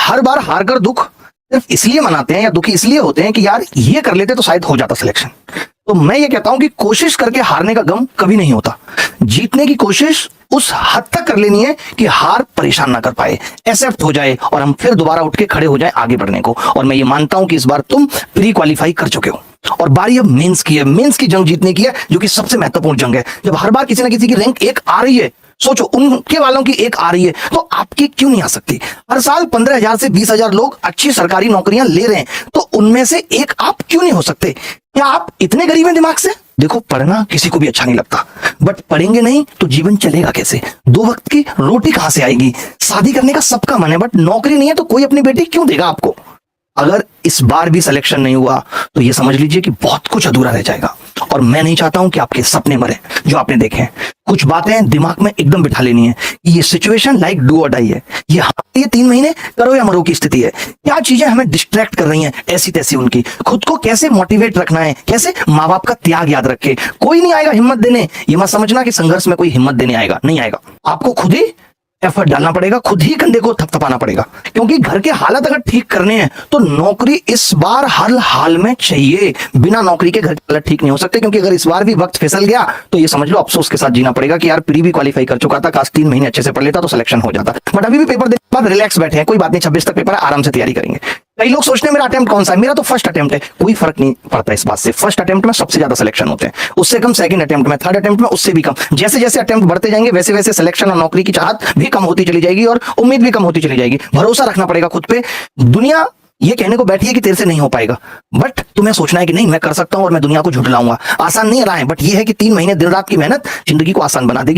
हर बार हार कर दुख सिर्फ इसलिए मनाते हैं या दुखी इसलिए होते हैं कि यार ये कर लेते तो शायद हो जाता सिलेक्शन। तो मैं ये कहता हूं कि कोशिश करके हारने का गम कभी नहीं होता। जीतने की कोशिश उस हद तक कर लेनी है कि हार परेशान ना कर पाए, एक्सेप्ट हो जाए और हम फिर दोबारा उठ के खड़े हो जाए आगे बढ़ने को। और मैं ये मानता हूं कि इस बार तुम प्री क्वालिफाई कर चुके हो और बारी अब मेंस की है। मेंस की जंग जीतने की है, जो कि सबसे महत्वपूर्ण जंग है। जब हर बार किसी ना किसी की रैंक एक आ रही है, सोचो उनके वालों की एक आ रही है, तो आपकी क्यों नहीं आ सकती? हर साल 15,000 से 20,000 लोग अच्छी सरकारी नौकरियां ले रहे हैं, तो उनमें से एक आप क्यों नहीं हो सकते? क्या आप इतने गरीब हैं दिमाग से? देखो, पढ़ना किसी को भी अच्छा नहीं लगता, बट पढ़ेंगे नहीं तो जीवन चलेगा कैसे? 2 वक्त की रोटी कहां से आएगी? शादी करने का सबका मन है, बट नौकरी नहीं है, तो कोई अपनी बेटी क्यों देगा आपको? अगर इस बार भी सिलेक्शन नहीं हुआ तो ये समझ लीजिए कि बहुत कुछ अधूरा रह जाएगा। और मैं नहीं चाहता हूं कि आपके सपने मरे जो आपने देखे हैं। कुछ बातें दिमाग में एकदम बिठा लेनी है कि ये सिचुएशन लाइक डू और डाई है। ये 3 महीने करो या मरो की स्थिति है। क्या चीजें हमें डिस्ट्रैक्ट कर रही हैं ऐसी तैसी उनकी? खुद को कैसे मोटिवेट रखना है, कैसे माँ बाप का त्याग याद रखे। कोई नहीं आएगा हिम्मत देने, ये मत समझना कि संघर्ष में कोई हिम्मत देने आएगा, नहीं आएगा। आपको खुद ही एफर्ट डालना पड़ेगा, खुद ही कंधे को थपथपाना पड़ेगा। क्योंकि घर के हालात अगर ठीक करने हैं तो नौकरी इस बार हर हाल में चाहिए। बिना नौकरी के घर के हालात ठीक नहीं हो सकते। क्योंकि अगर इस बार भी वक्त फिसल गया तो ये समझ लो अफसोस के साथ जीना पड़ेगा कि यार प्री भी क्वालिफाई कर चुका था, काश 3 महीने अच्छे से पढ़ लेता तो सिलेक्शन हो जाता। बट अभी भी पेपर देने के बाद रिलैक्स बैठे हैं, कोई बात नहीं, 26 तक पेपर है, आराम से तैयारी करेंगे। कई लोग सोचते हैं मेरा अटेम्प्ट कौन सा है, मेरा तो फर्स्ट अटेम्प्ट है। कोई फर्क नहीं पड़ता इस बात से। फर्स्ट अटेम्प्ट में सबसे ज्यादा सिलेक्शन होते हैं, उससे कम सेकंड अटेम्प्ट में, थर्ड अटेम्प्ट में उससे भी कम। जैसे जैसे अटेम्प्ट बढ़ते जाएंगे वैसे वैसे सिलेक्शन और नौकरी की चाहत भी कम होती चली जाएगी और उम्मीद भी कम होती चली जाएगी। भरोसा रखना पड़ेगा खुद पे। दुनिया ये कहने को बैठी है कि तेरे से नहीं हो पाएगा, बट तुम्हें सोचना है कि नहीं, मैं कर सकता हूं और मैं दुनिया को झुठलाऊंगा। आसान नहीं रहा है, बट ये है कि 3 महीने दिन रात की मेहनत जिंदगी को आसान बना देगी।